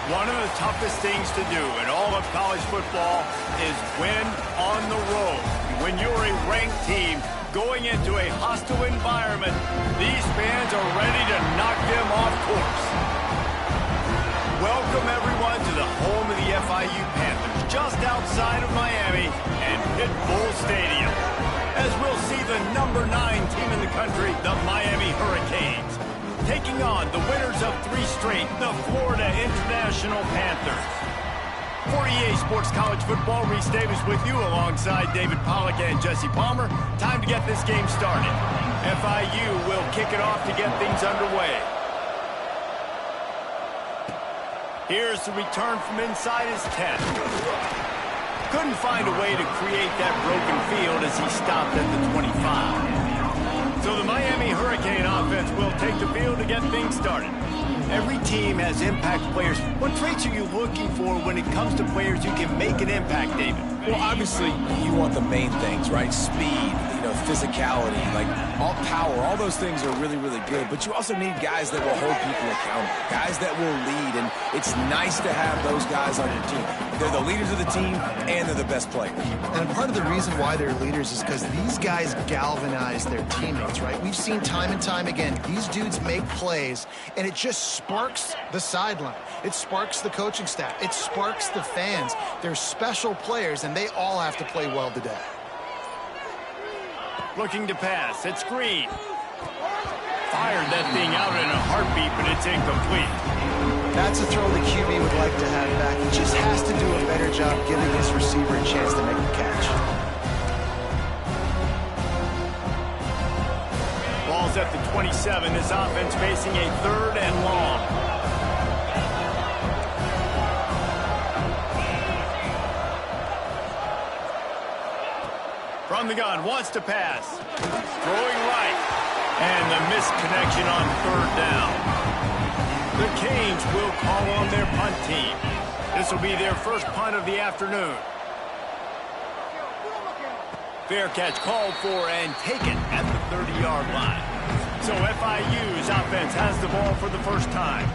One of the toughest things to do in all of college football is win on the road. When you're a ranked team going into a hostile environment, these fans are ready to knock them off course. Welcome, everyone, to the home of the FIU Panthers, just outside of Miami and Pit Bull Stadium, as we'll see the #9 team in the country, the Miami Hurricanes, taking on the winners of 3 straight, the Florida International Panthers. For EA Sports College Football, Reese Davis with you alongside David Pollack and Jesse Palmer. Time to get this game started. FIU will kick it off to get things underway. Here's the return from inside his 10. Couldn't find a way to create that broken field as he stopped at the 25. So the Miami Hurricane offense will take the field to get things started. Every team has impact players. What traits are you looking for when it comes to players who can make an impact, David? Well, obviously, you want the main things, right? Speed, physicality, like all power, all those things are really, really good. But you also need guys that will hold people accountable, guys that will lead. And it's nice to have those guys on your team. They're the leaders of the team, and they're the best players. And part of the reason why they're leaders is because these guys galvanize their teammates, right? We've seen time and time again, these dudes make plays, and it just sparks the sideline. It sparks the coaching staff. It sparks the fans. They're special players, and they all have to play well today. Looking to pass. It's Green. Fired that thing out in a heartbeat, but it's incomplete. That's a throw the QB would like to have back. He just has to do a better job giving his receiver a chance to make the catch. Ball's at the 27. This offense facing a 3rd and long. From the gun, wants to pass. Throwing right. And the misconnection on 3rd down. The Canes will call on their punt team. This will be their first punt of the afternoon. Fair catch called for and taken at the 30-yard line. So FIU's offense has the ball for the first time.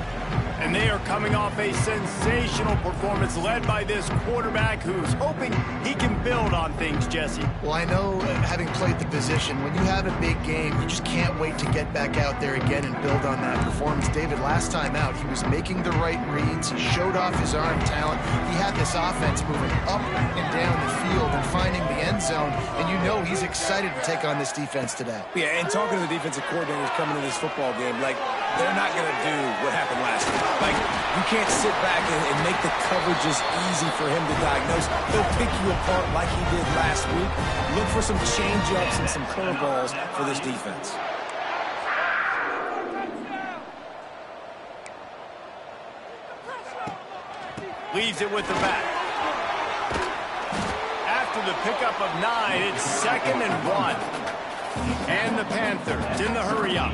And they are coming off a sensational performance led by this quarterback who's hoping he can build on things, Jesse. Well, I know, having played the position, when you have a big game, you just can't wait to get back out there again and build on that performance. David, last time out, he was making the right reads. He showed off his arm talent. He had this offense moving up and down the field and finding the end zone. And you know he's excited to take on this defense today. Yeah, and talking to the defensive coordinators coming to this football game, like, they're not going to do what happened last week. Like, you can't sit back and make the coverages easy for him to diagnose. He'll pick you apart like he did last week. Look for some change-ups and some curveballs for this defense. Leaves it with the back. After the pickup of 9, it's 2nd and 1. And the Panthers in the hurry-up.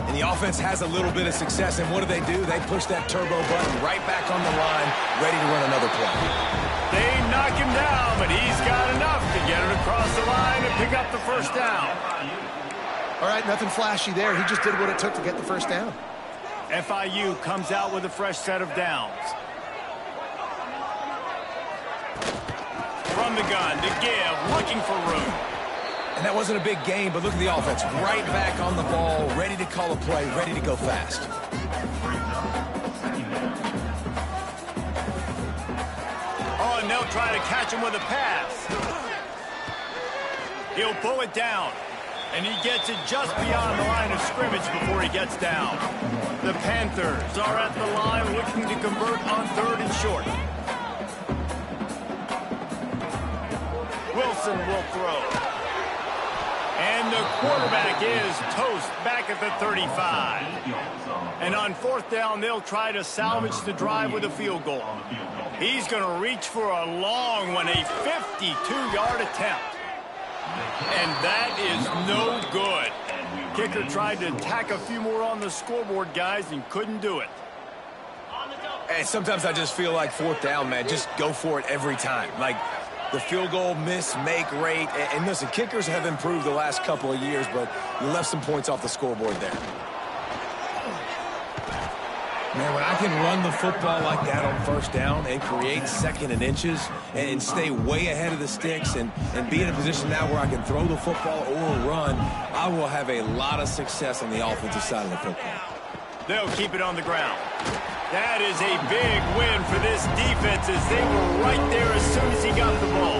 And the offense has a little bit of success, and what do? They push that turbo button right back on the line, ready to run another play. They knock him down, but he's got enough to get it across the line and pick up the first down. All right, nothing flashy there. He just did what it took to get the first down. FIU comes out with a fresh set of downs. From the gun to give, looking for room. And that wasn't a big game, but look at the offense. Right back on the ball, ready to call a play, ready to go fast. Oh, and they'll try to catch him with a pass. He'll pull it down. And he gets it just beyond the line of scrimmage before he gets down. The Panthers are at the line looking to convert on 3rd and short. Wilson will throw. And the quarterback is toast back at the 35. And on 4th down, they'll try to salvage the drive with a field goal. He's going to reach for a long one, a 52-yard attempt. And that is no good. Kicker tried to tack a few more on the scoreboard, guys, and couldn't do it. And sometimes I just feel like 4th down, man, just go for it every time. Like, the field goal miss, make rate. And listen, kickers have improved the last couple of years, but you left some points off the scoreboard there. Man, when I can run the football like that on first down and create second and inches and stay way ahead of the sticks and be in a position now where I can throw the football or run, I will have a lot of success on the offensive side of the football. They'll keep it on the ground. That is a big win for this defense as they were right there as soon as he got the ball.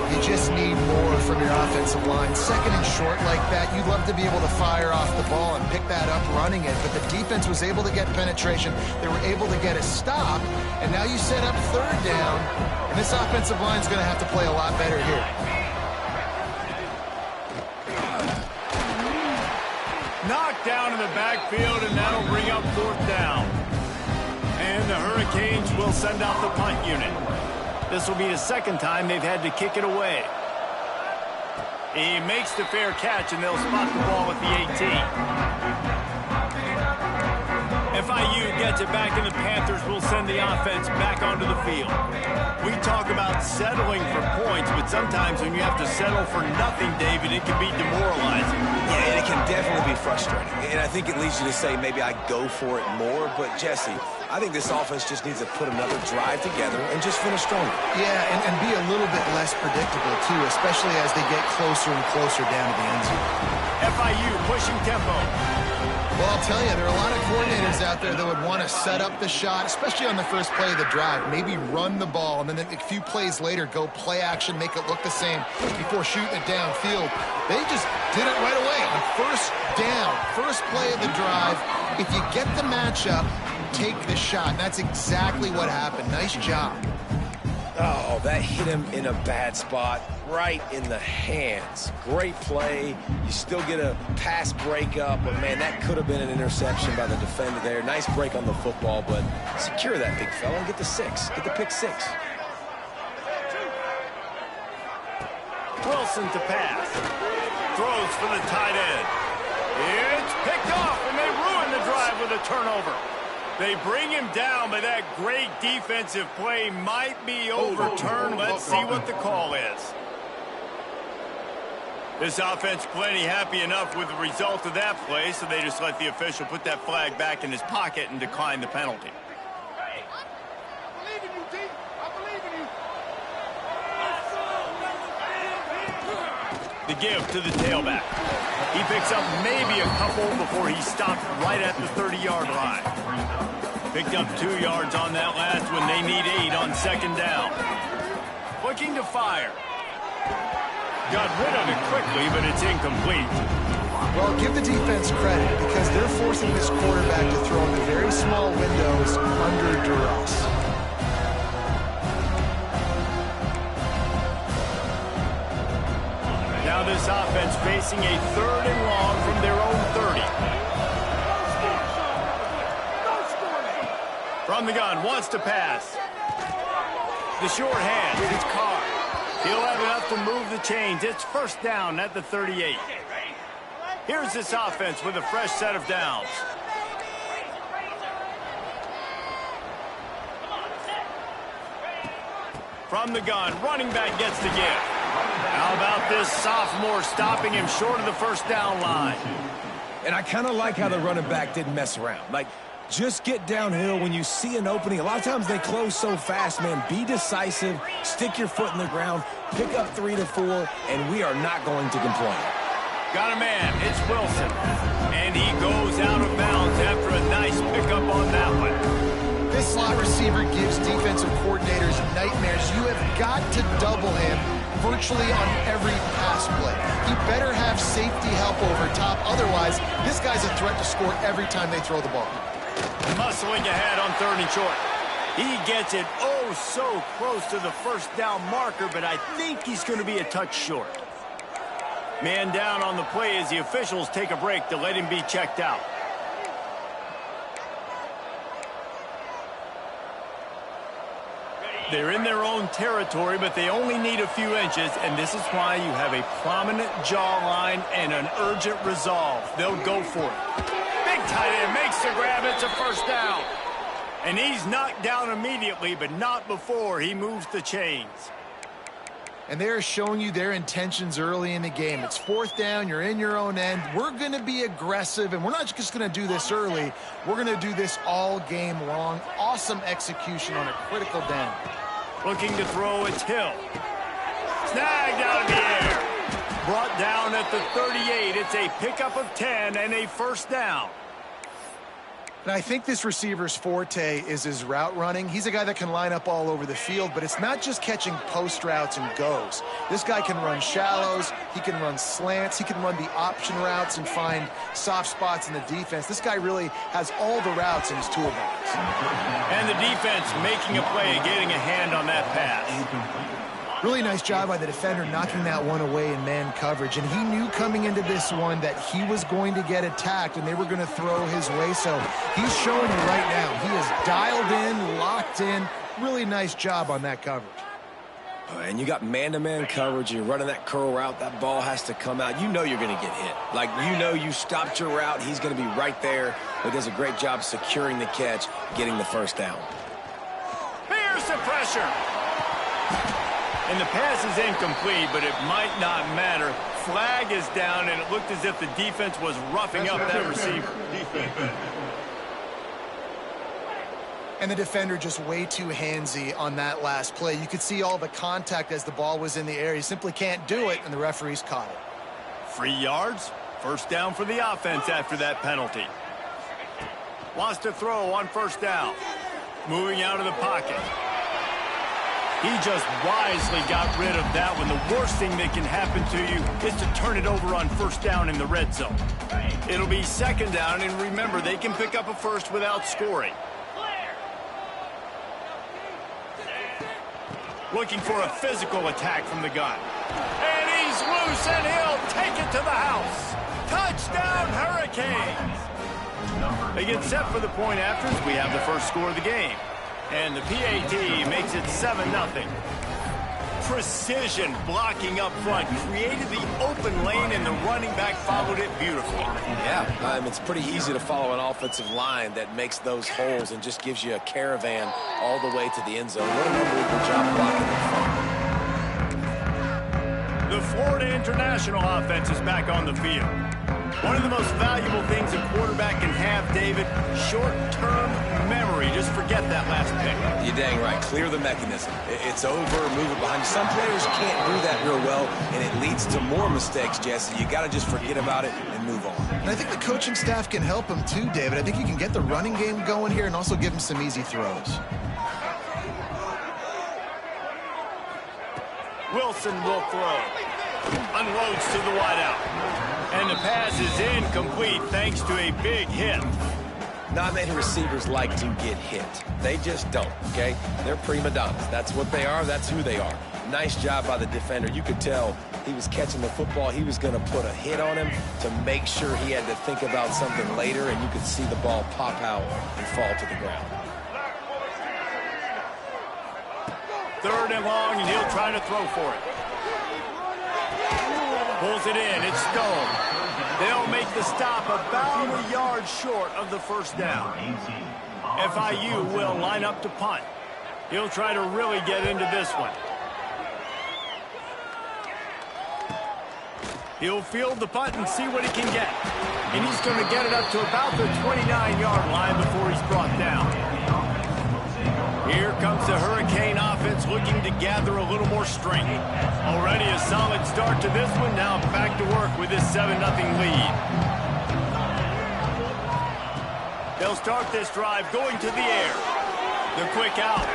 You just need more from your offensive line. Second and short like that, you'd love to be able to fire off the ball and pick that up running it, but the defense was able to get penetration. They were able to get a stop, and now you set up third down, and this offensive line is going to have to play a lot better here. Knocked down in the backfield, and that'll bring up fourth down. And the Hurricanes will send out the punt unit. This will be the second time they've had to kick it away. He makes the fair catch, and they'll spot the ball at the 18. FIU gets it back, and the Panthers will send the offense back onto the field. We talk about settling for points, but sometimes when you have to settle for nothing, David, it can be demoralizing. Yeah, it can definitely be frustrating. And I think it leads you to say maybe I go for it more. But, Jesse, I think this offense just needs to put another drive together and just finish stronger. Yeah, and be a little bit less predictable, too, especially as they get closer and closer down to the end zone. FIU pushing tempo. Well, I'll tell you, there are a lot of coordinators out there that would want to set up the shot, especially on the first play of the drive, maybe run the ball, and then a few plays later go play action, make it look the same before shooting it downfield. They just did it right away on first down, first play of the drive. If you get the matchup, take the shot. And that's exactly what happened. Nice job. Oh, that hit him in a bad spot, right in the hands. Great play. You still get a pass breakup, but, man, that could have been an interception by the defender there. Nice break on the football, but secure that big fella and get the six. Get the pick six. Wilson to pass. Throws for the tight end. It's picked off, and they ruin the drive with a turnover. They bring him down, but that great defensive play might be overturned. Let's see what the call is. This offense plenty happy enough with the result of that play, so they just let the official put that flag back in his pocket and decline the penalty. The give to the tailback. He picks up maybe a couple before he stopped right at the 30-yard line. Picked up 2 yards on that last one. They need 8 on second down. Looking to fire. Got rid of it quickly, but it's incomplete. Well, give the defense credit because they're forcing this quarterback to throw in the very small windows under duress. Now this offense facing a third and long from their own 30. From the gun, wants to pass. The short hand, it's Carr. He'll have enough to move the chains. It's first down at the 38. Here's this offense with a fresh set of downs. From the gun, running back gets the give. How about this sophomore stopping him short of the first down line? And I kind of like how the running back didn't mess around. Like, just get downhill when you see an opening. A lot of times they close so fast, man. Be decisive, stick your foot in the ground, pick up 3 to 4, and we are not going to complain. Got a man, it's Wilson. And he goes out of bounds after a nice pickup on that one. This slot receiver gives defensive coordinators nightmares. You have got to double him virtually on every pass play. He better have safety help over top. Otherwise, this guy's a threat to score every time they throw the ball. Muscling ahead on third and short. He gets it oh so close to the first down marker, but I think he's going to be a touch short. Man down on the play as the officials take a break to let him be checked out. They're in their own territory, but they only need a few inches, and this is why you have a prominent jawline and an urgent resolve. They'll go for it. Big tight end makes the grab. It's a first down. And he's knocked down immediately, but not before he moves the chains. And they're showing you their intentions early in the game. It's 4th down, you're in your own end. We're going to be aggressive, and we're not just going to do this early. We're going to do this all game long. Awesome execution on a critical down. Looking to throw, it's Hill. Snagged out of the air. Brought down at the 38. It's a pickup of 10 and a first down. And I think this receiver's forte is his route running. He's a guy that can line up all over the field, but it's not just catching post routes and goes. This guy can run shallows, he can run slants, he can run the option routes and find soft spots in the defense. This guy really has all the routes in his toolbox. And the defense making a play and getting a hand on that pass. Really nice job by the defender knocking that one away in man coverage. And he knew coming into this one that he was going to get attacked and they were going to throw his way. So he's showing you right now. He is dialed in, locked in. Really nice job on that coverage. And you got man-to-man coverage. You're running that curl route. That ball has to come out. You know you're going to get hit. Like, you know you stopped your route. He's going to be right there. But does a great job securing the catch, getting the first down. Here's the pressure. And the pass is incomplete, but it might not matter. Flag is down, and it looked as if the defense was roughing up that receiver. And the defender just way too handsy on that last play. You could see all the contact as the ball was in the air. He simply can't do it, and the referees caught it. 3 yards, first down for the offense after that penalty. Wants to throw on first down. Moving out of the pocket. He just wisely got rid of that one. The worst thing that can happen to you is to turn it over on first down in the red zone. It'll be second down, and remember, they can pick up a first without scoring. Looking for a physical attack from the gun. And he's loose, and he'll take it to the house. Touchdown, Hurricanes! They get set for the point after as we have the first score of the game. And the PAT makes it 7-0. Precision blocking up front. Created the open lane, and the running back followed it beautifully. Yeah, it's pretty easy to follow an offensive line that makes those holes and just gives you a caravan all the way to the end zone. What an unbelievable job blocking up front. The Florida International offense is back on the field. One of the most valuable things a quarterback can have, David, short-term memory. Just forget that last pick. You're dang right. Clear the mechanism. It's over, move it behind you. Some players can't do that real well, and it leads to more mistakes, Jesse. You got to just forget about it and move on. And I think the coaching staff can help him too, David. I think you can get the running game going here and also give him some easy throws. Wilson will throw. Unloads to the wideout. And the pass is incomplete thanks to a big hit. Not many receivers like to get hit. They just don't, okay? They're prima donnas. That's what they are. That's who they are. Nice job by the defender. You could tell he was catching the football. He was going to put a hit on him to make sure he had to think about something later, and you could see the ball pop out and fall to the ground. 3rd and long, and he'll try to throw for it. Pulls it in. It's Stone. They'll make the stop about a yard short of the first down. FIU will line up to punt. He'll try to really get into this one. He'll field the punt and see what he can get. And he's going to get it up to about the 29-yard line before he's brought down. Here comes the Hurricane offense looking to gather a little more strength. Already a solid start to this one. Now back to work with this 7-0 lead. They'll start this drive going to the air. The quick out.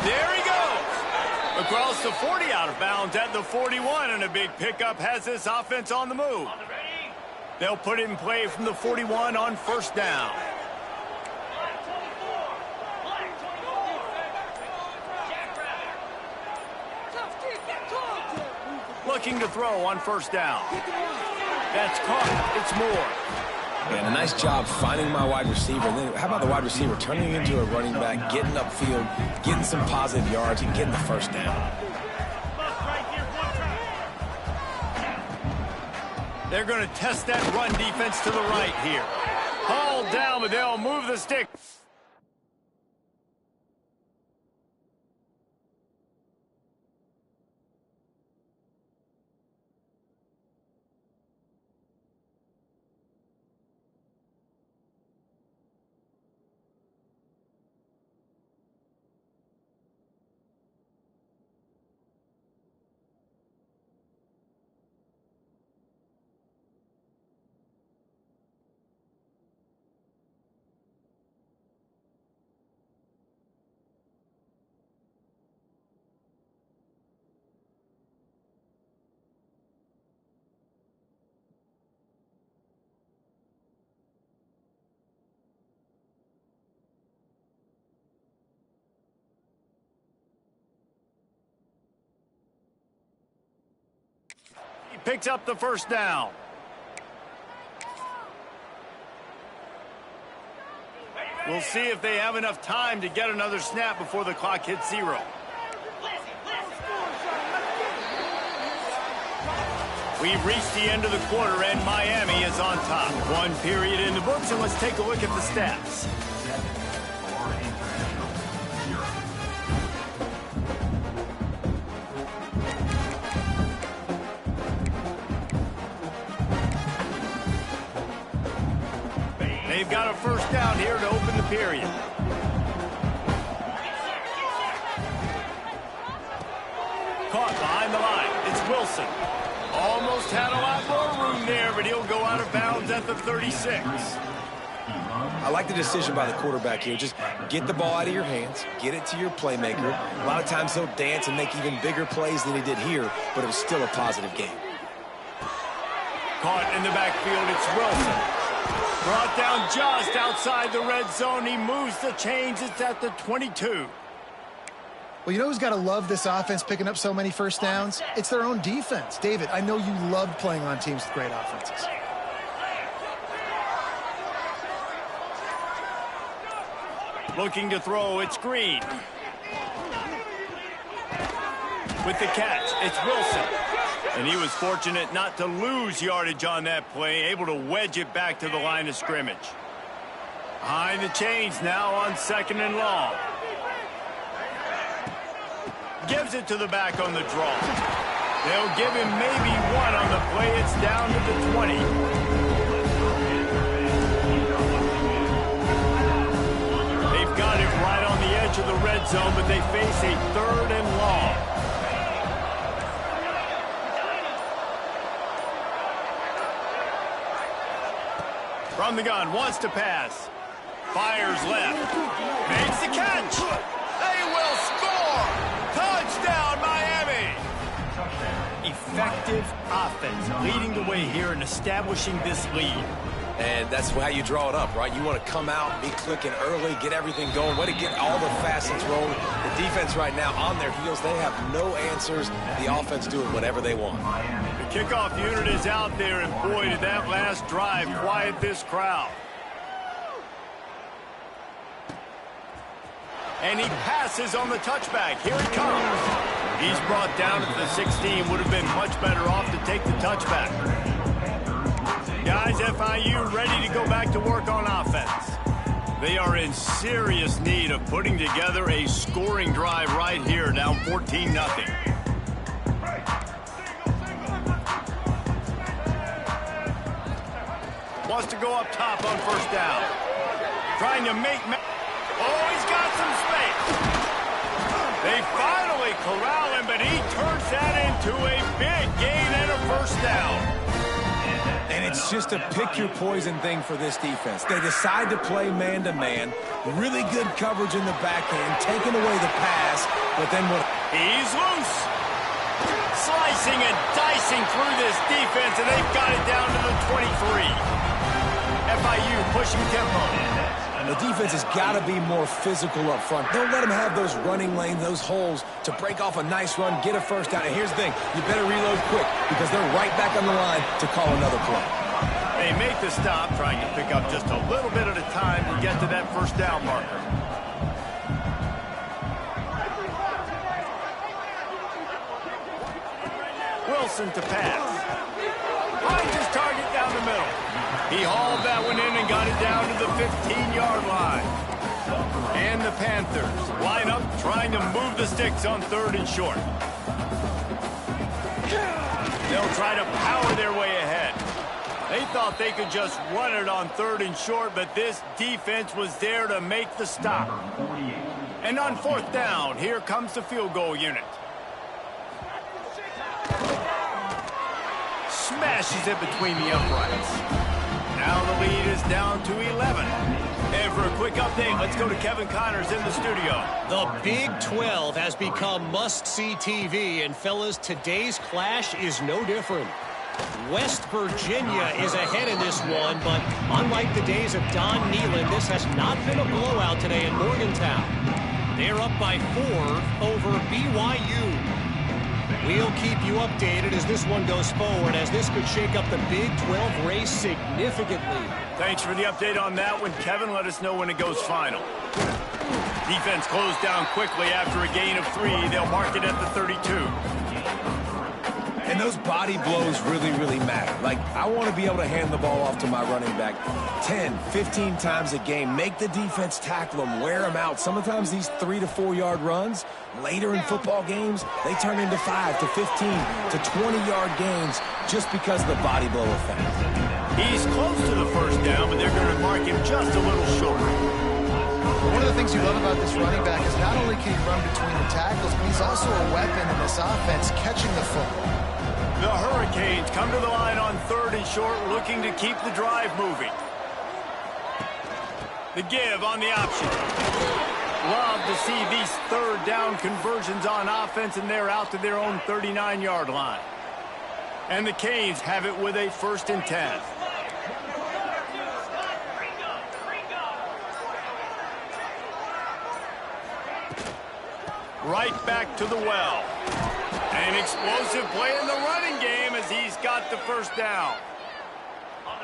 There he goes. Across the 40, out of bounds at the 41, and a big pickup has this offense on the move. They'll put it in play from the 41 on first down. Looking to throw on first down. That's caught. It's Moore. And a nice job finding my wide receiver. And then how about the wide receiver turning into a running back, getting upfield, getting some positive yards, and getting the first down. They're going to test that run defense to the right here. Hauled down, but they'll move the stick. picks up the first down. We'll see if they have enough time to get another snap before the clock hits 0. We've reached the end of the quarter, and Miami is on top. 1 period in the books, and let's take a look at the stats. They've got a first down here to open the period. Caught behind the line. It's Wilson. Almost had a lot more room there, but he'll go out of bounds at the 36. I like the decision by the quarterback here. Just get the ball out of your hands, get it to your playmaker. A lot of times he'll dance and make even bigger plays than he did here, but it was still a positive game. Caught in the backfield, it's Wilson. Brought down just outside the red zone. He moves the chains. It's at the 22. Well, you know who's got to love this offense picking up so many first downs? It's their own defense. David, I know you loved playing on teams with great offenses. Looking to throw, it's Green. With the catch, it's Wilson. And he was fortunate not to lose yardage on that play, able to wedge it back to the line of scrimmage. Behind the chains now on 2nd and long. Gives it to the back on the draw. They'll give him maybe 1 on the play. It's down to the 20. They've got it right on the edge of the red zone, but they face a 3rd and long. From the gun, wants to pass. Fires left. Makes the catch. They will score. Touchdown, Miami. Effective offense leading the way here and establishing this lead. And that's how you draw it up, right? You want to come out, be clicking early, get everything going, way to get all the facets rolling. The defense right now on their heels, they have no answers. The offense doing whatever they want. The kickoff unit is out there, and boy, did that last drive quiet this crowd. And he passes on the touchback. Here it comes. He's brought down at the 16. Would have been much better off to take the touchback. Guys, FIU ready to go back to work on offense. They are in serious need of putting together a scoring drive right here, down 14-0. Wants to go up top on first down. Trying to make... Oh, he's got some space. They finally corral him, but he turns that into a big gain and a first down. And it's just a pick-your-poison thing for this defense. They decide to play man-to-man, really good coverage in the backhand, taking away the pass, but then what? He's loose. Slicing and dicing through this defense, and they've got it down to the 23. FIU pushing tempo. The defense has got to be more physical up front. Don't let them have those running lanes, those holes to break off a nice run, get a first down. And here's the thing, you better reload quick because they're right back on the line to call another play. They make the stop, trying to pick up just a little bit at a time to get to that first down marker. Wilson to pass. Finds his target down the middle. He hauled that one in and got it down to the 15-yard line. And the Panthers line up trying to move the sticks on 3rd and short. They'll try to power their way ahead. They thought they could just run it on 3rd and short, but this defense was there to make the stop. And on 4th down, here comes the field goal unit. Smashes it between the uprights. Now the lead is down to 11. And for a quick update, let's go to Kevin Connors in the studio. The Big 12 has become must-see TV, and fellas, today's clash is no different. West Virginia is ahead in this one, but unlike the days of Don Nehlen, this has not been a blowout today in Morgantown. They're up by 4 over BYU. We'll keep you updated as this one goes forward, as this could shake up the Big 12 race significantly. Thanks for the update on that one, Kevin. Let us know when it goes final. Defense closed down quickly after a gain of 3. They'll mark it at the 32. And those body blows really, really matter. Like, I want to be able to hand the ball off to my running back 10, 15 times a game. Make the defense tackle them, wear them out. Sometimes these 3 to 4 yard runs, later in football games, they turn into 5 to 15 to 20-yard gains just because of the body blow effect. He's close to the first down, but they're going to mark him just a little short. One of the things you love about this running back is not only can he run between the tackles, but he's also a weapon in this offense catching the football. The Hurricanes come to the line on 3rd and short, looking to keep the drive moving. The give on the option. Love to see these 3rd down conversions on offense, and they're out to their own 39-yard line. And the Canes have it with a 1st and 10. Right back to the well. An explosive play in the running game as he's got the first down.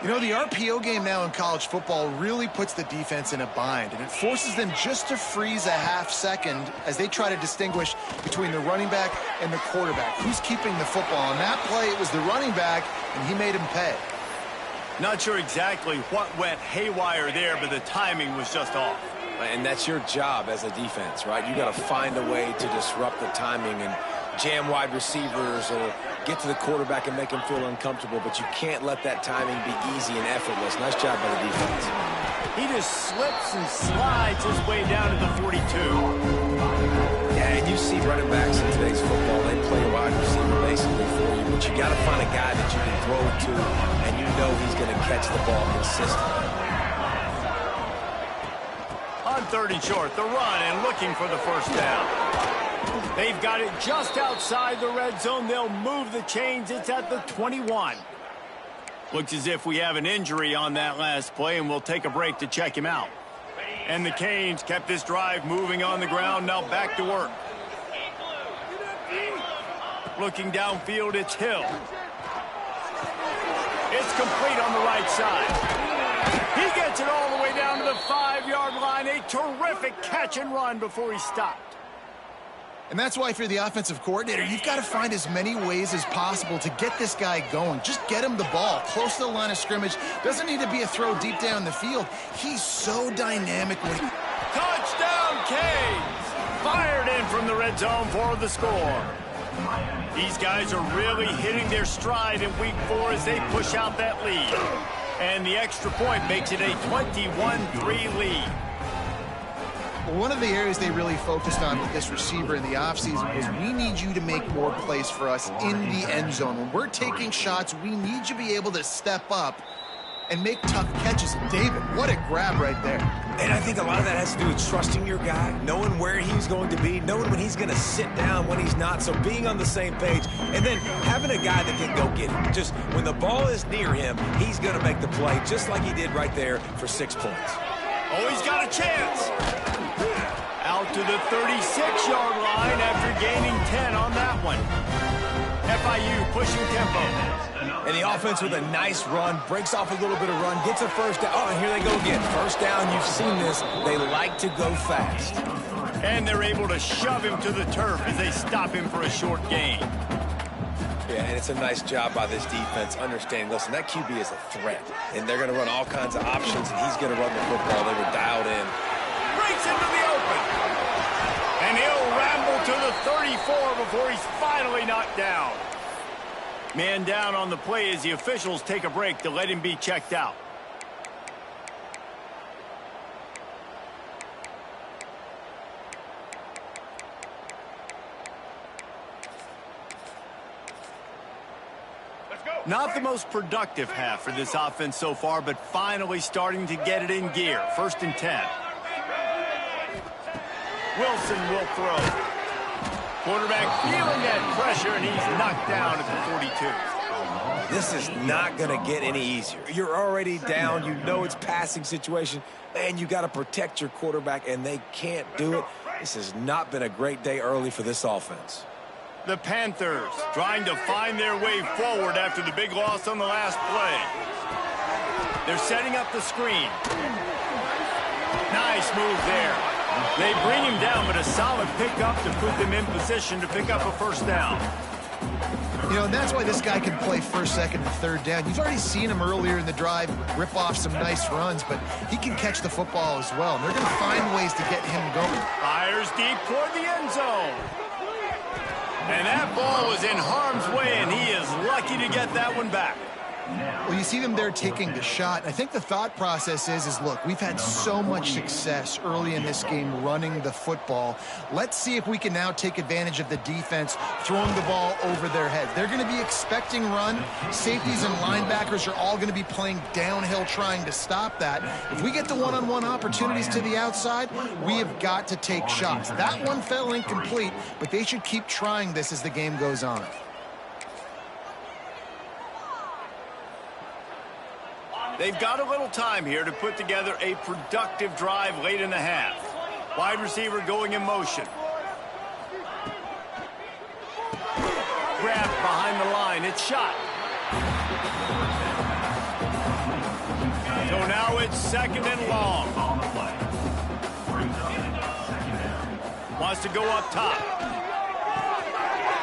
You know, the RPO game now in college football really puts the defense in a bind, and it forces them just to freeze a half second as they try to distinguish between the running back and the quarterback. Who's keeping the football? On that play, it was the running back, and he made him pay. Not sure exactly what went haywire there, but the timing was just off. And that's your job as a defense, right? You got to find a way to disrupt the timing and jam wide receivers or get to the quarterback and make him feel uncomfortable, but you can't let that timing be easy and effortless. Nice job by the defense. He just slips and slides his way down to the 42. Yeah, and you see running backs in today's football, they play a wide receiver basically for you, but you got to find a guy that you can throw it to, and you know he's going to catch the ball consistently. On 3rd and short, the run and looking for the first down. They've got it just outside the red zone. They'll move the chains. It's at the 21. Looks as if we have an injury on that last play, and we'll take a break to check him out. And the Canes kept this drive moving on the ground. Now back to work. Looking downfield, it's Hill. It's complete on the right side. He gets it all the way down to the 5-yard line. A terrific catch and run before he stopped. And that's why if you're the offensive coordinator, you've got to find as many ways as possible to get this guy going. Just get him the ball close to the line of scrimmage. Doesn't need to be a throw deep down the field. He's so dynamic when he... Touchdown, Canes! Fired in from the red zone for the score. These guys are really hitting their stride in week 4 as they push out that lead. And the extra point makes it a 21-3 lead. One of the areas they really focused on with this receiver in the offseason was we need you to make more plays for us in the end zone. When we're taking shots, we need you to be able to step up and make tough catches. David, what a grab right there. And I think a lot of that has to do with trusting your guy, knowing where he's going to be, knowing when he's going to sit down, when he's not, so being on the same page, and then having a guy that can go get it. Just when the ball is near him, he's going to make the play, just like he did right there for 6 points. Oh, he's got a chance. Out to the 36-yard line after gaining 10 on that one. FIU pushing tempo. And the offense with a nice run, breaks off a little bit of run, gets a first down. Oh, and here they go again. First down, you've seen this. They like to go fast. And they're able to shove him to the turf as they stop him for a short gain. Yeah, and it's a nice job by this defense understanding, listen, that QB is a threat. And they're going to run all kinds of options, and he's going to run the football. They were dialed in. Breaks into the open. And he'll ramble to the 34 before he's finally knocked down. Man down on the play as the officials take a break to let him be checked out. Not the most productive half for this offense so far, but finally starting to get it in gear. 1st and 10. Wilson will throw. Quarterback feeling that pressure, and he's knocked down at the 42. This is not going to get any easier. You're already down. You know it's passing situation. Man, you got to protect your quarterback, and they can't do it. This has not been a great day early for this offense. The Panthers trying to find their way forward after the big loss on the last play. They're setting up the screen. Nice move there. They bring him down, but a solid pickup to put them in position to pick up a first down. You know, and that's why this guy can play first, second, and third down. You've already seen him earlier in the drive rip off some nice runs, but he can catch the football as well. And they're going to find ways to get him going. Fires deep toward the end zone. And that ball was in harm's way, and he is lucky to get that one back. Well, you see them there taking the shot. I think the thought process is, look, we've had so much success early in this game running the football. Let's see if we can now take advantage of the defense throwing the ball over their heads. They're going to be expecting run. Safeties and linebackers are all going to be playing downhill trying to stop that. If we get the one-on-one opportunities to the outside, we have got to take shots. That one fell incomplete, but they should keep trying this as the game goes on. They've got a little time here to put together a productive drive late in the half. Wide receiver going in motion. Grabbed behind the line. It's shot. So now it's second and long. Wants to go up top.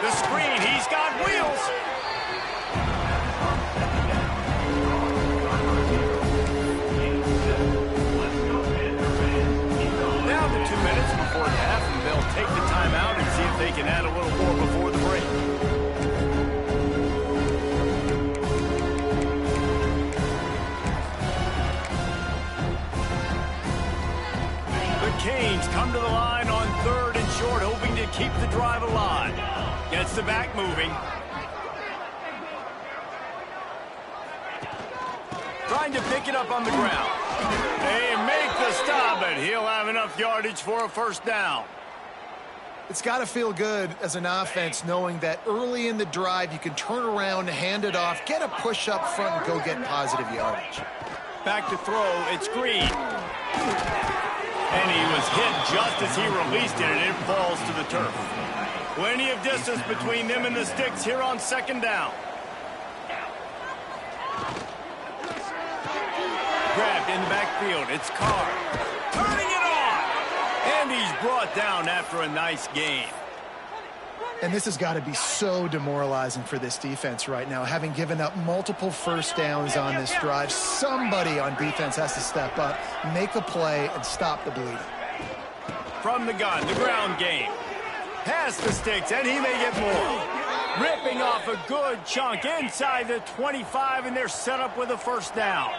The screen. He's got wheels. They'll take the timeout and see if they can add a little more before the break. The Canes come to the line on third and short, hoping to keep the drive alive. Gets the back moving. Trying to pick it up on the ground. They make the stop, but he'll have enough yardage for a first down. It's got to feel good as an offense knowing that early in the drive you can turn around, hand it off, get a push up front, and go get positive yardage. Back to throw, it's Green. And he was hit just as he released it, and it falls to the turf. Plenty of distance between them and the sticks here on second down. Grabbed in the backfield, it's Carr. Turning it on! And he's brought down after a nice game. And this has got to be so demoralizing for this defense right now. Having given up multiple first downs on this drive, somebody on defense has to step up, make a play, and stop the bleeding. From the gun, the ground game. Past the sticks, and he may get more. Ripping off a good chunk inside the 25, and they're set up with a first down.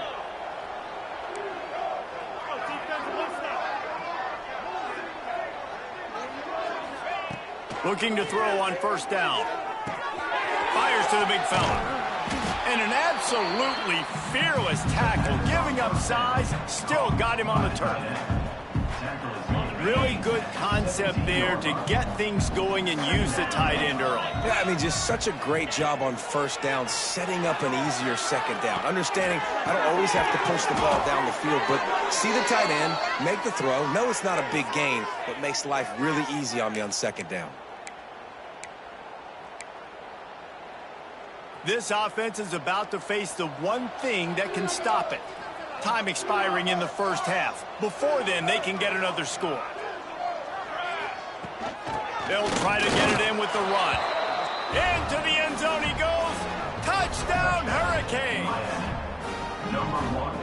Looking to throw on first down. Fires to the big fella. And an absolutely fearless tackle, giving up size, still got him on the turf. Really good concept there to get things going and use the tight end early. Yeah, I mean, just such a great job on first down, setting up an easier second down. Understanding I don't always have to push the ball down the field, but see the tight end, make the throw. No, it's not a big gain, but makes life really easy on me on second down. This offense is about to face the one thing that can stop it. Time expiring in the first half. Before then, they can get another score. They'll try to get it in with the run. Into the end zone he goes. Touchdown, Hurricanes!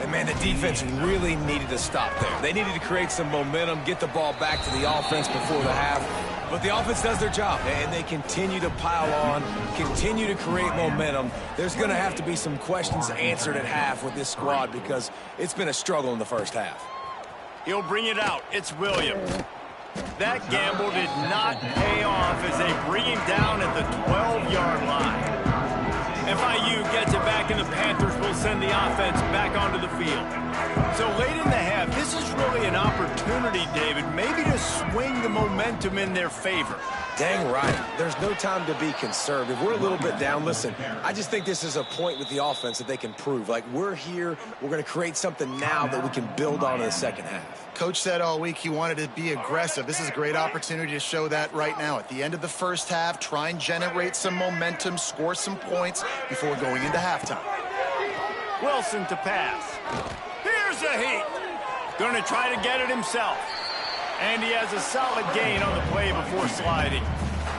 And man, the defense really needed to stop there. They needed to create some momentum, get the ball back to the offense before the half. But the offense does their job, and they continue to pile on, continue to create momentum. There's going to have to be some questions answered at half with this squad because it's been a struggle in the first half. He'll bring it out. It's Williams. That gamble did not pay off as they bring him down at the 12-yard line. FIU gets it back, and the Panthers will send the offense back onto the field. So late in the half, this is really an opportunity, David, maybe to swing the momentum in their favor. Dang right. There's no time to be concerned. If we're a little bit down, listen, I just think this is a point with the offense that they can prove. Like, we're here, we're going to create something now that we can build on in the second half. Coach said all week he wanted to be aggressive. This is a great opportunity to show that right now. At the end of the first half, try and generate some momentum, score some points before going into halftime. Wilson to pass. Here's a heat. Going to try to get it himself. And he has a solid gain on the play before sliding.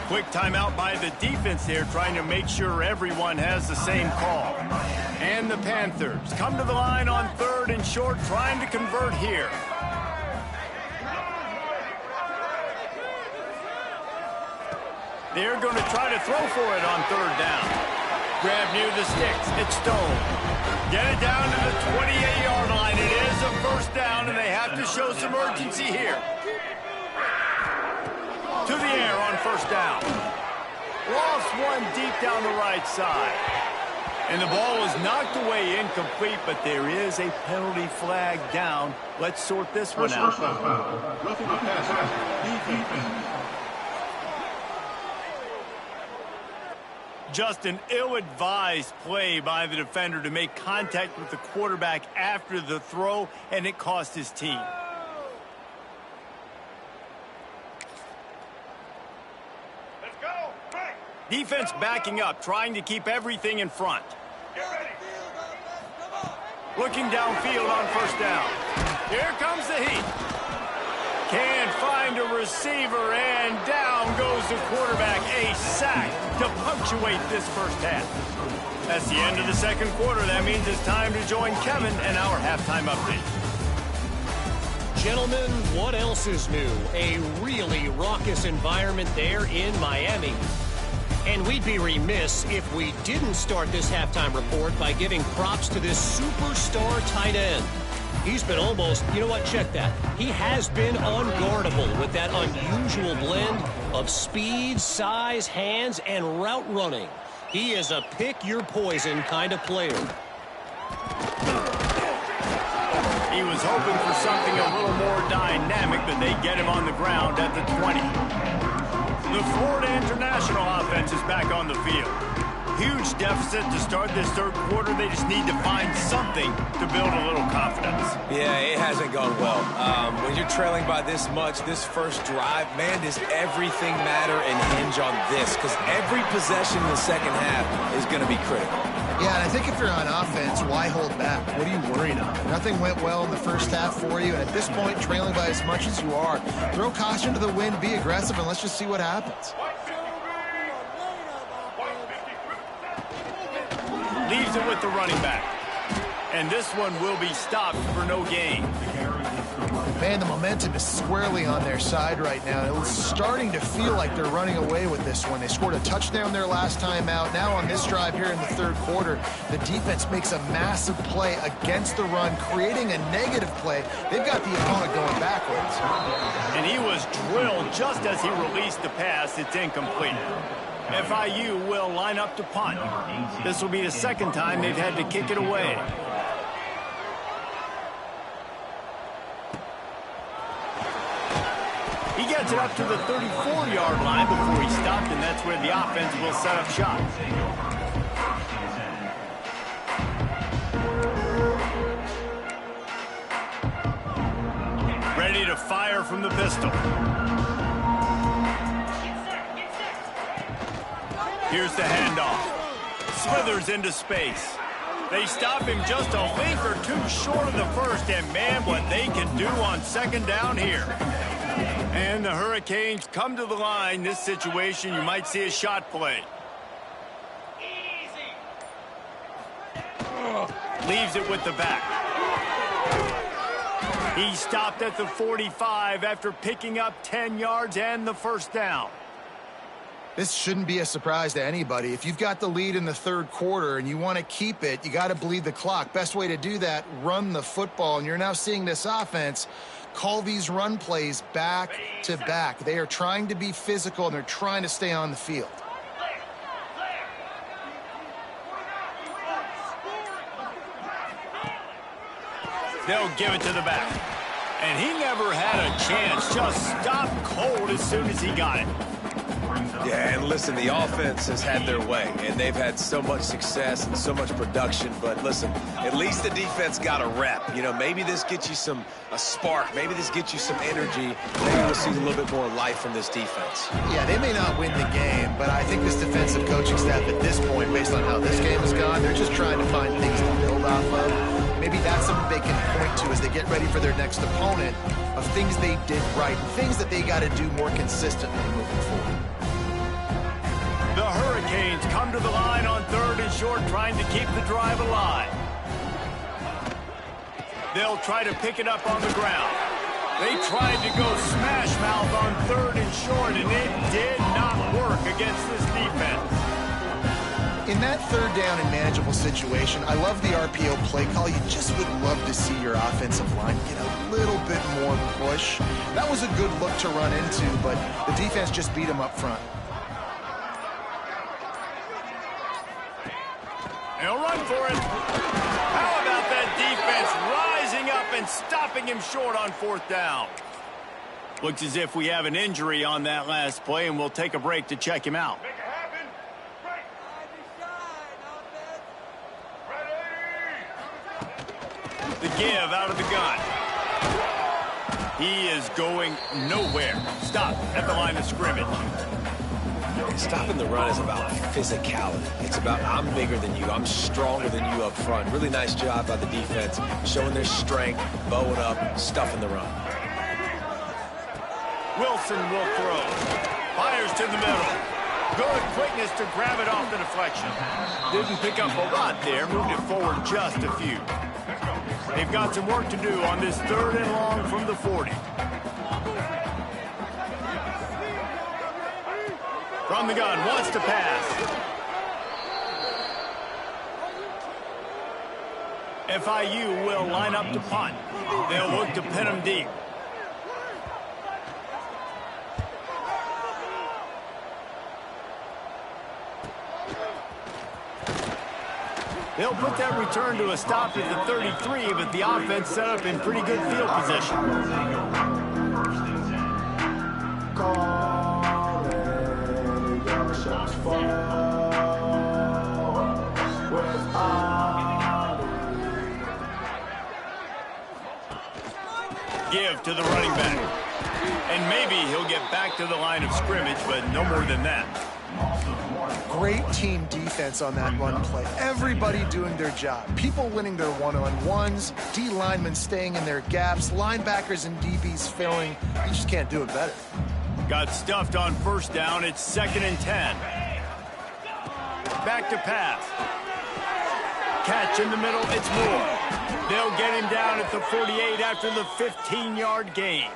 Quick timeout by the defense there, trying to make sure everyone has the same call. And the Panthers come to the line on 3rd and short, trying to convert here. They're going to try to throw for it on 3rd down. Grab near the sticks. It's Stone. Get it down to the 28-yard line. It is a first down, and they have to show some urgency here. To the air on 1st down. Lost one deep down the right side. And the ball was knocked away incomplete, but there is a penalty flag down. Let's sort this one out. Roughing the passer. Just an ill-advised play by the defender to make contact with the quarterback after the throw, and it cost his team. Let's go. Right. Defense backing up, trying to keep everything in front. Get ready. Looking downfield on 1st down. Here comes the heat. Can't find a receiver, and down goes the quarterback. A sack to punctuate this first half. That's the end of the 2nd quarter. That means it's time to join Kevin and our halftime update. Gentlemen, what else is new? A really raucous environment there in Miami. And we'd be remiss if we didn't start this halftime report by giving props to this superstar tight end. He's been almost, you know what, check that. He has been unguardable with that unusual blend of speed, size, hands, and route running. He is a pick-your-poison kind of player. He was hoping for something a little more dynamic, but they get him on the ground at the 20. The Florida International offense is back on the field. Huge deficit to start this 3rd quarter. They just need to find something to build a little confidence. Yeah, it hasn't gone well. When you're trailing by this much, this first drive, man, does everything matter and hinge on this? Because every possession in the second half is going to be critical. Yeah, and I think if you're on offense, why hold back? What are you worried about? Nothing went well in the first half for you, and at this point, trailing by as much as you are, throw caution to the wind, be aggressive, and let's just see what happens. Leaves it with the running back. And this one will be stopped for no gain. Man, the momentum is squarely on their side right now. It was starting to feel like they're running away with this one. They scored a touchdown their last time out. Now on this drive here in the 3rd quarter, the defense makes a massive play against the run, creating a negative play. They've got the opponent going backwards. And he was drilled just as he released the pass. It's incomplete. FIU will line up to punt. This will be the 2nd time they've had to kick it away. He gets it up to the 34-yard line before he stopped, and that's where the offense will set up shop. Ready to fire from the pistol. Here's the handoff. Smithers into space. They stop him just a length or two short of the first, and man, what they can do on 2nd down here. And the Hurricanes come to the line. This situation, you might see a shot play. Leaves it with the back. He stopped at the 45 after picking up 10 yards and the first down. This shouldn't be a surprise to anybody. If you've got the lead in the 3rd quarter and you want to keep it, you got to bleed the clock. Best way to do that, run the football. And you're now seeing this offense call these run plays back to back. They are trying to be physical, and they're trying to stay on the field. They'll give it to the back. And he never had a chance. Just stopped cold as soon as he got it. Yeah, and listen, the offense has had their way, and they've had so much success and so much production. But listen, at least the defense got a rep. You know, maybe this gets you a spark. Maybe this gets you some energy. Maybe we'll see a little bit more life from this defense. Yeah, they may not win the game, but I think this defensive coaching staff at this point, based on how this game has gone, they're just trying to find things to build off of. Maybe that's something they can point to as they get ready for their next opponent, of things they did right, things that they got to do more consistently moving forward. The Hurricanes come to the line on 3rd and short, trying to keep the drive alive. They'll try to pick it up on the ground. They tried to go smash mouth on 3rd and short, and it did not work against this defense. In that 3rd down and manageable situation, I love the RPO play call. You just would love to see your offensive line get a little bit more push. That was a good look to run into, but the defense just beat them up front. He'll run for it. How about that defense rising up and stopping him short on 4th down? Looks as if we have an injury on that last play, and we'll take a break to check him out. Make it happen. Ready. The give out of the gun. He is going nowhere. Stop at the line of scrimmage. Stopping the run is about physicality. It's about I'm bigger than you. I'm stronger than you up front. Really nice job by the defense, showing their strength, bowing up, stuffing the run. Wilson will throw. Fires to the middle. Good quickness to grab it off the deflection. Didn't pick up a lot there. Moved it forward just a few. They've got some work to do on this 3rd and long from the 40. From the gun, wants to pass. FIU will line up to punt. They'll look to pin him deep. They'll put that return to a stop at the 33, but the offense set up in pretty good field position. Give to the running back. And maybe he'll get back to the line of scrimmage, but no more than that. Great team defense on that run play. Everybody doing their job. People winning their one-on-ones, D linemen staying in their gaps, linebackers and DBs filling. You just can't do it better. Got stuffed on 1st down. It's 2nd and 10. Back to pass. Catch in the middle. It's Moore. They'll get him down at the 48 after the 15-yard gain.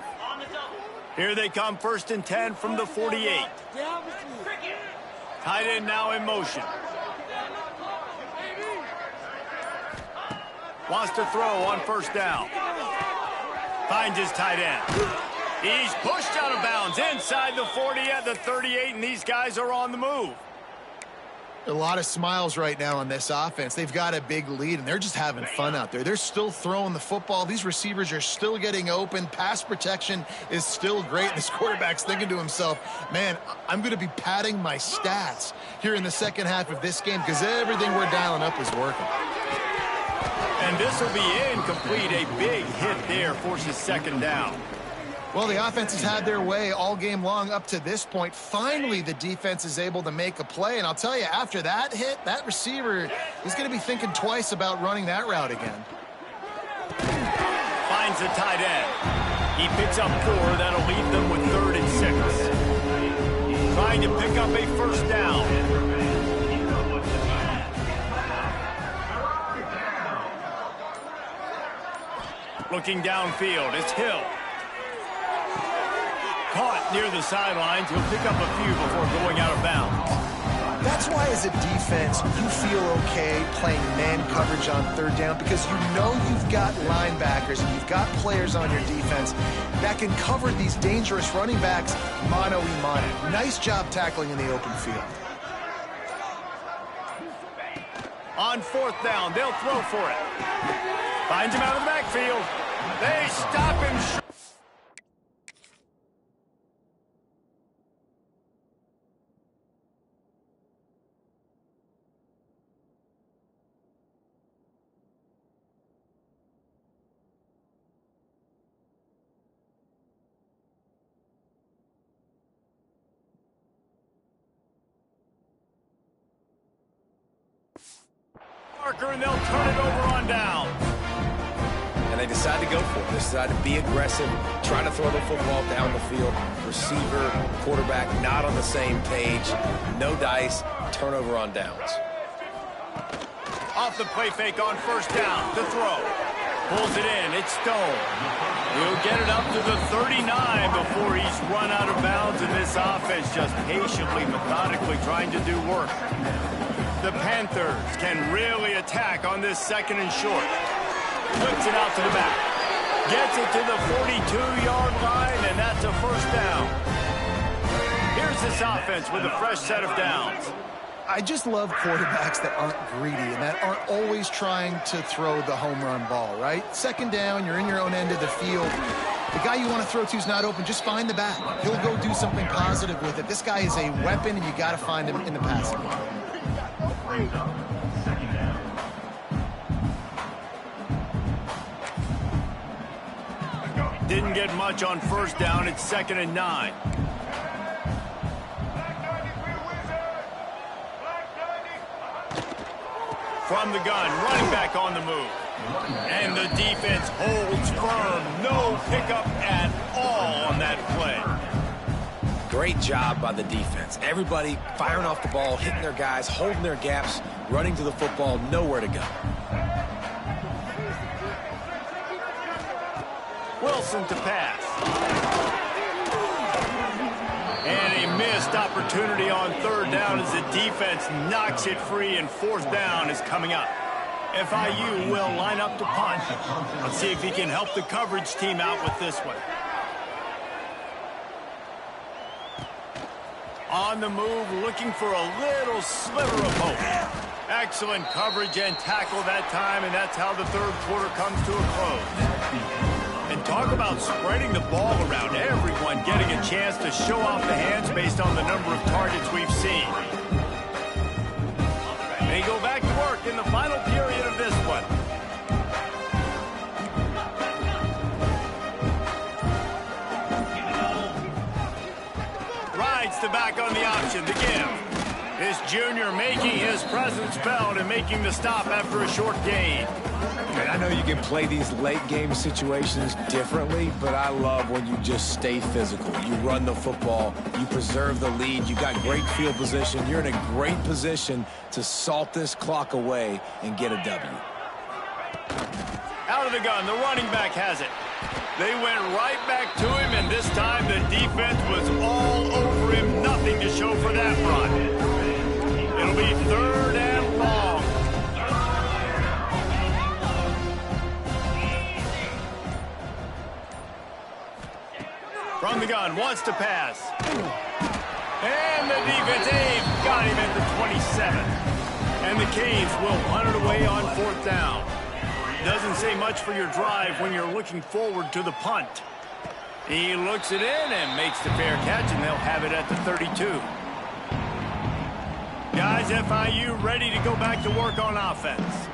Here they come, 1st and 10 from the 48. Tight end now in motion. Wants to throw on 1st down. Finds his tight end. He's pushed out of bounds inside the 40 at the 38, and these guys are on the move. A lot of smiles right now on this offense. They've got a big lead, and they're just having fun out there. They're still throwing the football. These receivers are still getting open. Pass protection is still great. This quarterback's thinking to himself, man, I'm going to be padding my stats here in the second half of this game because everything we're dialing up is working. And this will be incomplete. A big hit there forces 2nd down. Well, the offense has had their way all game long up to this point. Finally, the defense is able to make a play. And I'll tell you, after that hit, that receiver is going to be thinking twice about running that route again. Finds the tight end. He picks up 4. That'll leave them with 3rd and 6. Trying to pick up a 1st down. Looking downfield, it's Hill. Caught near the sidelines. He'll pick up a few before going out of bounds. That's why as a defense, you feel okay playing man coverage on 3rd down because you know you've got linebackers and you've got players on your defense that can cover these dangerous running backs mano-a-mano. Nice job tackling in the open field. On 4th down, they'll throw for it. Finds him out of the backfield. They stop him short. And they'll turn it over on down. And they decide to go for it. They decide to be aggressive, try to throw the football down the field. Receiver, quarterback, not on the same page. No dice, turnover on downs. Off the play fake on first down, the throw. Pulls it in, it's Stone. He'll get it up to the 39 before he's run out of bounds, and this offense just patiently, methodically trying to do work. The Panthers can really attack on this second and short. Flips it out to the back. Gets it to the 42-yard line, and that's a first down. Here's this offense with a fresh set of downs. I just love quarterbacks that aren't greedy and that aren't always trying to throw the home run ball, right? Second down, you're in your own end of the field. The guy you want to throw to is not open. Just find the back. He'll go do something positive with it. This guy is a weapon, and you got to find him in the passing game. Didn't get much on first down. It's 2nd and 9. From the gun, running back on the move. And the defense holds firm. No pickup at all on that play. Great job by the defense. Everybody firing off the ball, hitting their guys, holding their gaps, running to the football, nowhere to go. Wilson to pass. And a missed opportunity on third down as the defense knocks it free, and fourth down is coming up. FIU will line up to punt. Let's see if he can help the coverage team out with this one. On the move, looking for a little sliver of hope. Excellent coverage and tackle that time, and that's how the third quarter comes to a close. And talk about spreading the ball around. Everyone getting a chance to show off the hands based on the number of targets we've seen. They go back to work in the final period of this one. Rides the back on the option to give. This junior making his presence felt and making the stop after a short gain. And I know you can play these late game situations differently, but I love when you just stay physical. You run the football, you preserve the lead, you got great field position, you're in a great position to salt this clock away and get a W. Out of the gun, the running back has it. They went right back to him, and this time the defense was all over him. Nothing to show for that run. It'll be 3rd and long. From the gun, wants to pass. And the defense, they've got him at the 27. And the Canes will punt it away on 4th down. Doesn't say much for your drive when you're looking forward to the punt. He looks it in and makes the fair catch, and they'll have it at the 32. Guys, FIU ready to go back to work on offense.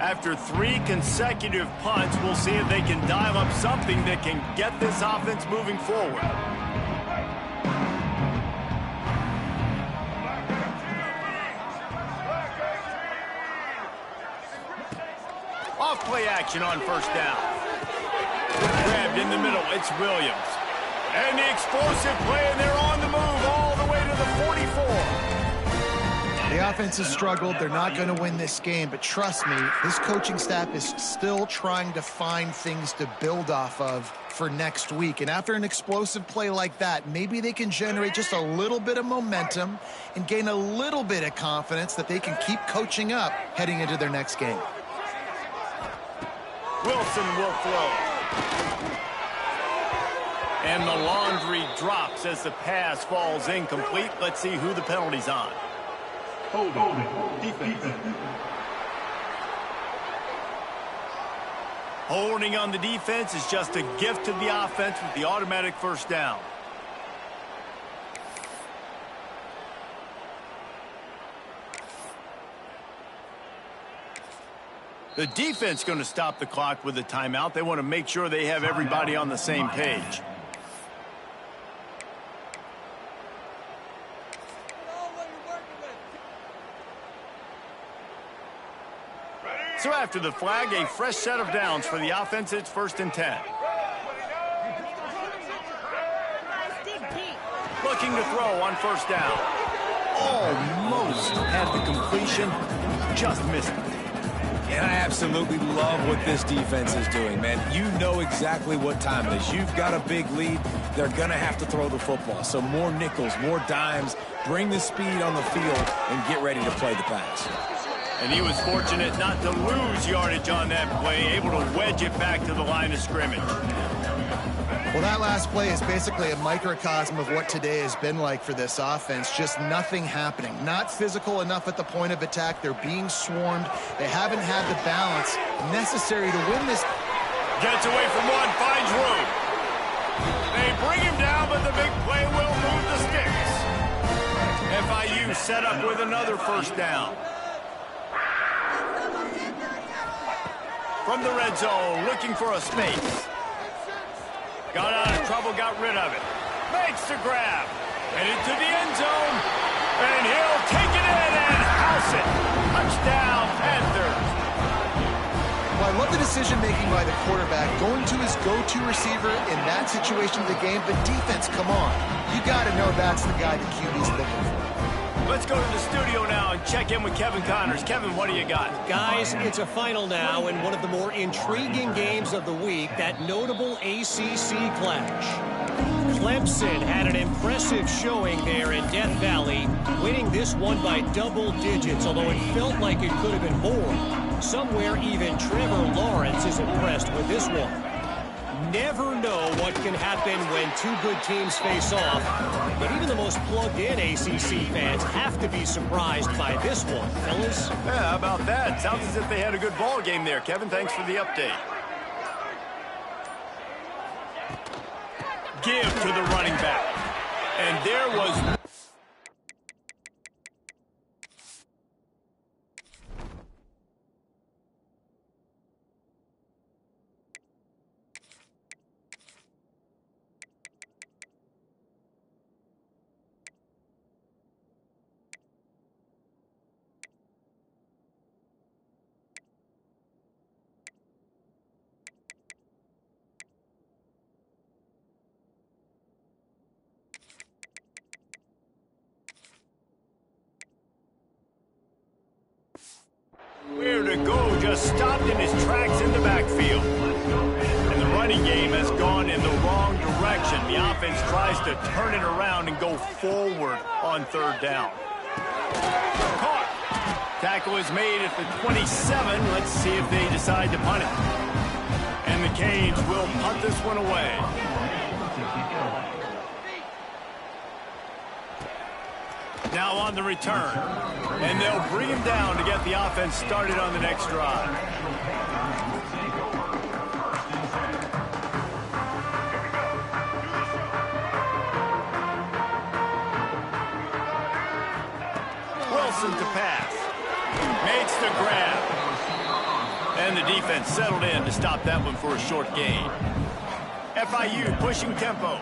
After 3 consecutive punts, we'll see if they can dial up something that can get this offense moving forward. Off play action on first down. Grabbed in the middle, it's Williams. And the explosive play, and they're on the move all the way to the 44. The offense has struggled. They're not going to win this game, but trust me, this coaching staff is still trying to find things to build off of for next week. And after an explosive play like that, maybe they can generate just a little bit of momentum and gain a little bit of confidence that they can keep coaching up heading into their next game. Wilson will throw. And the laundry drops as the pass falls incomplete. Let's see who the penalty's on. Holding. Defense. Holding on the defense is just a gift to the offense with the automatic first down. The defense going to stop the clock with a timeout. They want to make sure they have everybody on the same page. So after the flag, a fresh set of downs for the offense. It's 1st and 10. Looking to throw on 1st down. Almost had the completion, just missed it. And I absolutely love what this defense is doing, man. You know exactly what time it is. You've got a big lead. They're going to have to throw the football. So more nickels, more dimes, bring the speed on the field, and get ready to play the pass. And he was fortunate not to lose yardage on that play, able to wedge it back to the line of scrimmage. Well, that last play is basically a microcosm of what today has been like for this offense. Just nothing happening. Not physical enough at the point of attack. They're being swarmed. They haven't had the balance necessary to win this. Gets away from one, finds room. They bring him down, but the big play will move the sticks. FIU set up with another 1st down. From the red zone, looking for a space. Got out of trouble, got rid of it. Makes the grab. And into the end zone. And he'll take it in and house it. Touchdown, Panthers. Well, I love the decision-making by the quarterback, going to his go-to receiver in that situation of the game. But defense, come on. You got to know that's the guy the QB's looking for. Let's go to the studio now and check in with Kevin Connors. Kevin, what do you got? Guys, it's a final now in one of the more intriguing games of the week, that notable ACC clash. Clemson had an impressive showing there in Death Valley, winning this one by double digits, although it felt like it could have been more. Somewhere even Trevor Lawrence is impressed with this one. Never know what can happen when two good teams face off, but even the most plugged-in ACC fans have to be surprised by this one, fellas. Yeah, how about that? Sounds as if they had a good ball game there. Kevin, thanks for the update. Give to the running back. And there was... Where to go, just stopped in his tracks in the backfield. And the running game has gone in the wrong direction. The offense tries to turn it around and go forward on 3rd down. Caught. Tackle is made at the 27. Let's see if they decide to punt it. And the Canes will punt this one away. Now on the return. And they'll bring him down to get the offense started on the next drive. Wilson to pass. Makes the grab. And the defense settled in to stop that one for a short gain. FIU pushing tempo.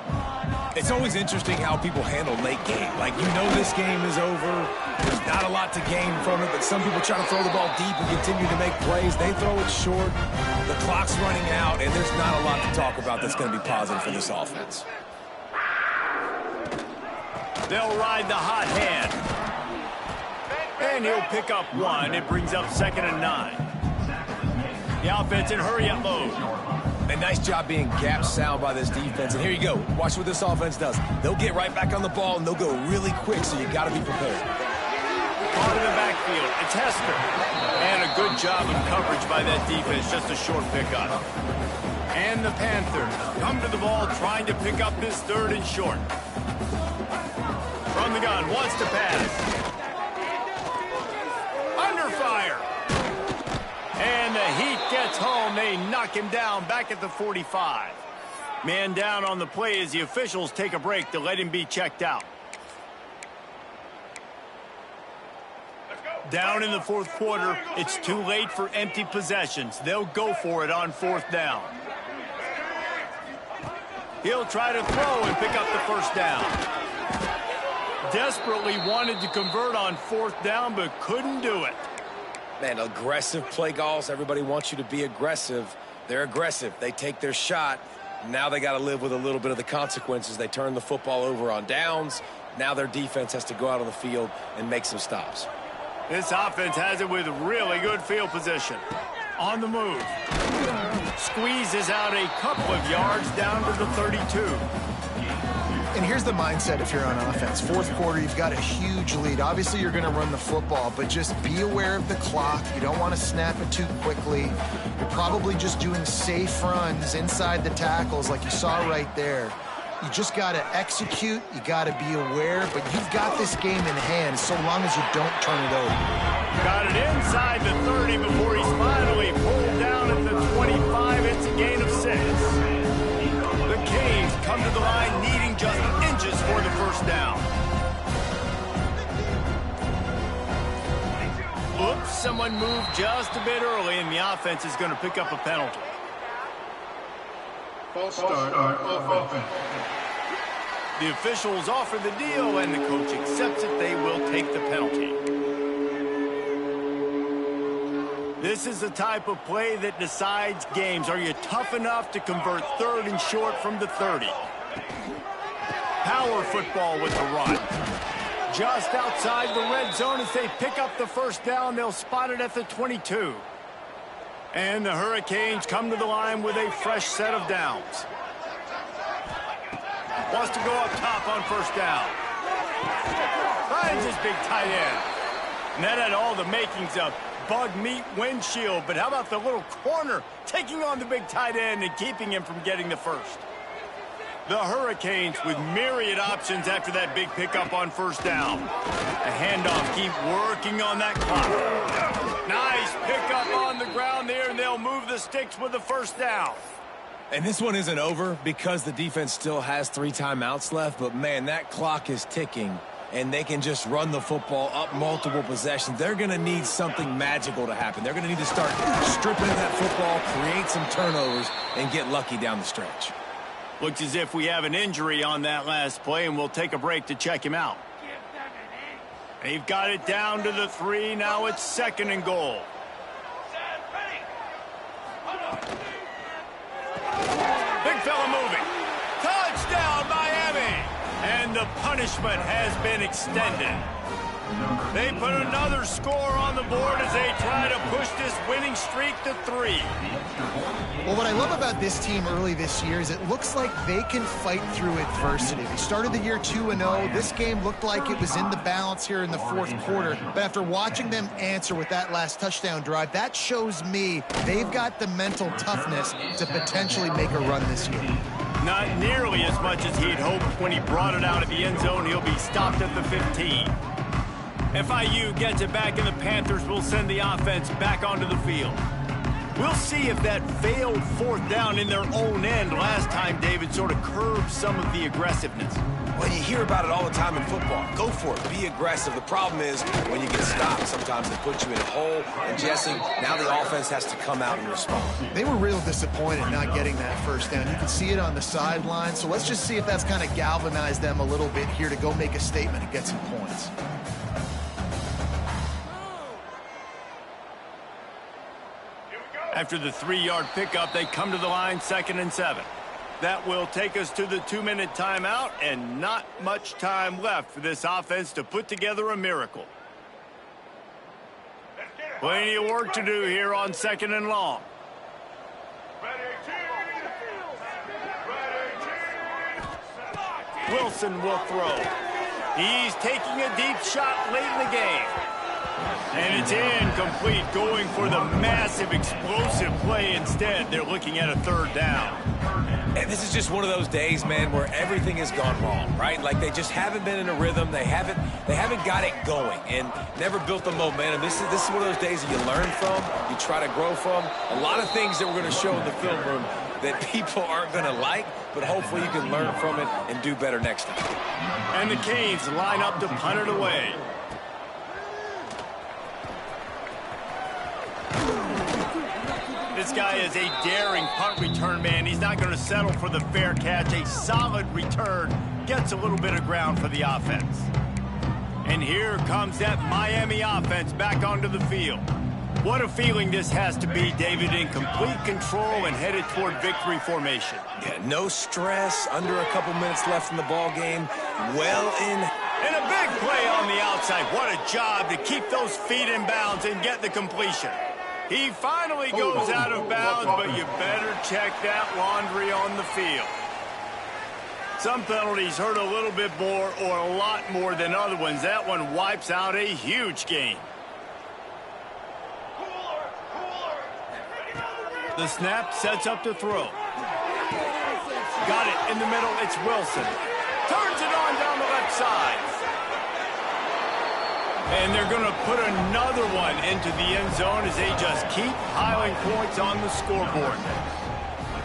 It's always interesting how people handle late game. Like, you know this game is over. There's not a lot to gain from it, but some people try to throw the ball deep and continue to make plays. They throw it short. The clock's running out, and there's not a lot to talk about that's going to be positive for this offense. They'll ride the hot hand. And he'll pick up one. It brings up 2nd and 9. The offense in hurry-up mode. A nice job being gap sound by this defense. And here you go. Watch what this offense does. They'll get right back on the ball, and they'll go really quick, so you got to be prepared. Caught in the backfield. It's Hester. And a good job of coverage by that defense. Just a short pickup. And the Panthers come to the ball trying to pick up this 3rd and short. From the gun, wants to pass. Under fire. And the heat gets gets home. They knock him down back at the 45. Man down on the play as the officials take a break to let him be checked out. Down in the fourth quarter, it's too late for empty possessions. They'll go for it on fourth down. He'll try to throw and pick up the first down. Desperately wanted to convert on fourth down, but couldn't do it. Man, aggressive play calls. Everybody wants you to be aggressive. They're aggressive. They take their shot. Now they got to live with a little bit of the consequences. They turn the football over on downs. Now their defense has to go out on the field and make some stops. This offense has it with really good field position. On the move. Squeezes out a couple of yards down to the 32. And here's the mindset if you're on offense. Fourth quarter, you've got a huge lead. Obviously, you're going to run the football, but just be aware of the clock. You don't want to snap it too quickly. You're probably just doing safe runs inside the tackles like you saw right there. You just got to execute. You got to be aware, but you've got this game in hand so long as you don't turn it over. Got it inside the 30 before he's finally pulled down at the 25. It's a gain of 6. The Canes come to the line needing just inches for the first down. Oops, someone moved just a bit early, and the offense is going to pick up a penalty. False start of offense. The officials offer the deal, and the coach accepts it. They will take the penalty. This is the type of play that decides games. Are you tough enough to convert third and short from the 30? Power football with the run. Just outside the red zone as they pick up the first down. They'll spot it at the 22. And the Hurricanes come to the line with a fresh set of downs. Wants to go up top on first down. Finds his big tight end. And that had all the makings of bug meat windshield, but how about the little corner taking on the big tight end and keeping him from getting the first? The Hurricanes with myriad options after that big pickup on first down. The handoff, keep working on that clock. Nice pickup on the ground there, and they'll move the sticks with the first down. And this one isn't over because the defense still has 3 timeouts left, but man, that clock is ticking. And they can just run the football up multiple possessions. They're going to need something magical to happen. They're going to need to start stripping that football, create some turnovers, and get lucky down the stretch. Looks as if we have an injury on that last play, and we'll take a break to check him out. They've got it down to the 3. Now it's 2nd and goal. Big fella moving. Touchdown, Miami! And the punishment has been extended. They put another score on the board as they try to push this winning streak to 3. Well, what I love about this team early this year is it looks like they can fight through adversity. They started the year 2-0. This game looked like it was in the balance here in the fourth quarter. But after watching them answer with that last touchdown drive, that shows me they've got the mental toughness to potentially make a run this year. Not nearly as much as he'd hoped when he brought it out of the end zone. He'll be stopped at the 15. FIU gets it back, and the Panthers will send the offense back onto the field. We'll see if that failed fourth down in their own end last time, David, sort of curbed some of the aggressiveness. Well, you hear about it all the time in football. Go for it. Be aggressive. The problem is when you get stopped, sometimes they put you in a hole. And, Jesse, now the offense has to come out and respond. They were real disappointed not getting that first down. You can see it on the sideline. So let's just see if that's kind of galvanized them a little bit here to go make a statement and get some points. After the 3-yard pickup, they come to the line 2nd and 7. That will take us to the 2-minute timeout, and not much time left for this offense to put together a miracle. Plenty of work to do here on 2nd and long. Wilson will throw. He's taking a deep shot late in the game. And it's incomplete, going for the massive explosive play instead. They're looking at a third down. And this is just one of those days, man, where everything has gone wrong, right? Like they just haven't been in a rhythm. They haven't got it going and never built the momentum. This is one of those days that you learn from, you try to grow from. A lot of things that we're going to show in the film room that people aren't going to like, but hopefully you can learn from it and do better next time. And the Canes line up to punt it away. This guy is a daring punt return man. He's not going to settle for the fair catch. A solid return gets a little bit of ground for the offense. And here comes that Miami offense back onto the field. What a feeling this has to be, David, in complete control and headed toward victory formation. Yeah, no stress, under a couple minutes left in the ball game. Well in. And a big play on the outside. What a job to keep those feet in bounds and get the completion. He finally goes out of bounds, but you better check that laundry on the field. Some penalties hurt a little bit more or a lot more than other ones. That one wipes out a huge game. The snap sets up to throw. Got it in the middle. It's Wilson. Turns it on down the left side. And they're going to put another one into the end zone as they just keep piling points on the scoreboard.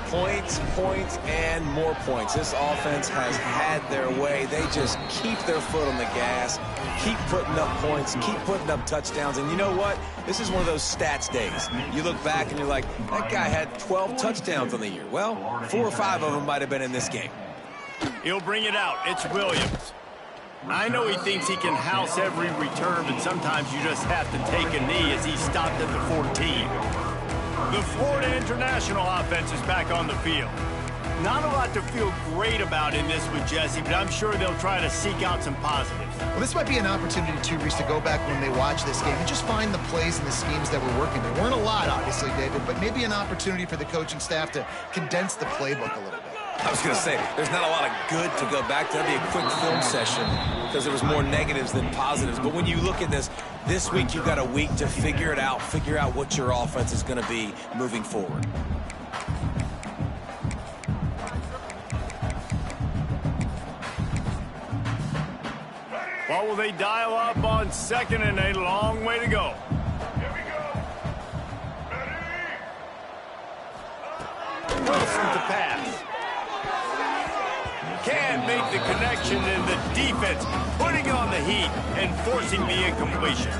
Points, points, and more points. This offense has had their way. They just keep their foot on the gas, keep putting up points, keep putting up touchdowns. And you know what? This is one of those stats days. You look back and you're like, that guy had 12 touchdowns on the year. Well, 4 or 5 of them might have been in this game. He'll bring it out. It's Williams. I know he thinks he can house every return, but sometimes you just have to take a knee as he stopped at the 14. The Florida International offense is back on the field. Not a lot to feel great about in this with Jesse, but I'm sure they'll try to seek out some positives. Well, this might be an opportunity, too, Reese, to go back when they watch this game and just find the plays and the schemes that were working. There weren't a lot, obviously, David, but maybe an opportunity for the coaching staff to condense the playbook a little bit. I was going to say, there's not a lot of good to go back to. That'd be a quick film session because there was more negatives than positives. But when you look at this week you've got a week to figure it out, figure out what your offense is going to be moving forward. What will they dial up on second and a long way to go? Wilson to pass. Can't make the connection, and the defense putting on the heat and forcing the incompletion.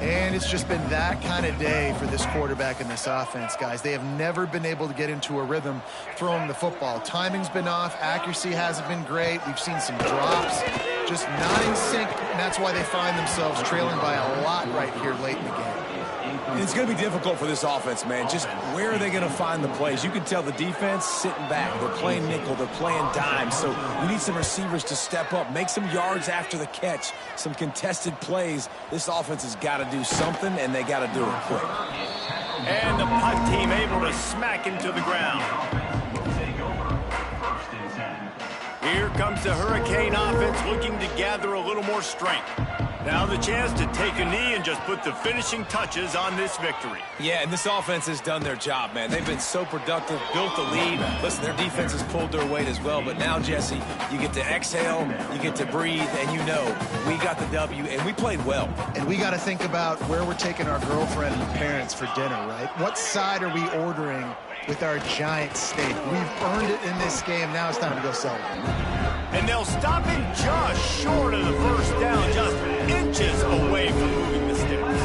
And it's just been that kind of day for this quarterback and this offense, guys. They have never been able to get into a rhythm throwing the football. Timing's been off. Accuracy hasn't been great. We've seen some drops, just not in sync, and that's why they find themselves trailing by a lot right here late in the game. And it's going to be difficult for this offense, man. Just where are they going to find the plays? You can tell the defense sitting back. They're playing nickel. They're playing dime. So you need some receivers to step up, make some yards after the catch, some contested plays. This offense has got to do something, and they got to do it quick. And the punt team able to smack him to the ground. Here comes the Hurricane offense looking to gather a little more strength. Now the chance to take a knee and just put the finishing touches on this victory. Yeah, and this offense has done their job, man. They've been so productive, built the lead. Listen, their defense has pulled their weight as well. But now, Jesse, you get to exhale, you get to breathe, and you know we got the W, and we played well. And we got to think about where we're taking our girlfriend and parents for dinner, right? What side are we ordering with our giant steak? We've earned it in this game. Now it's time to go celebrate. And they'll stop him just short of the first down, just inches away from moving the sticks.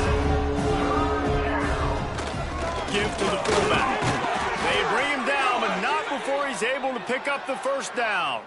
Give to the fullback. They bring him down, but not before he's able to pick up the first down.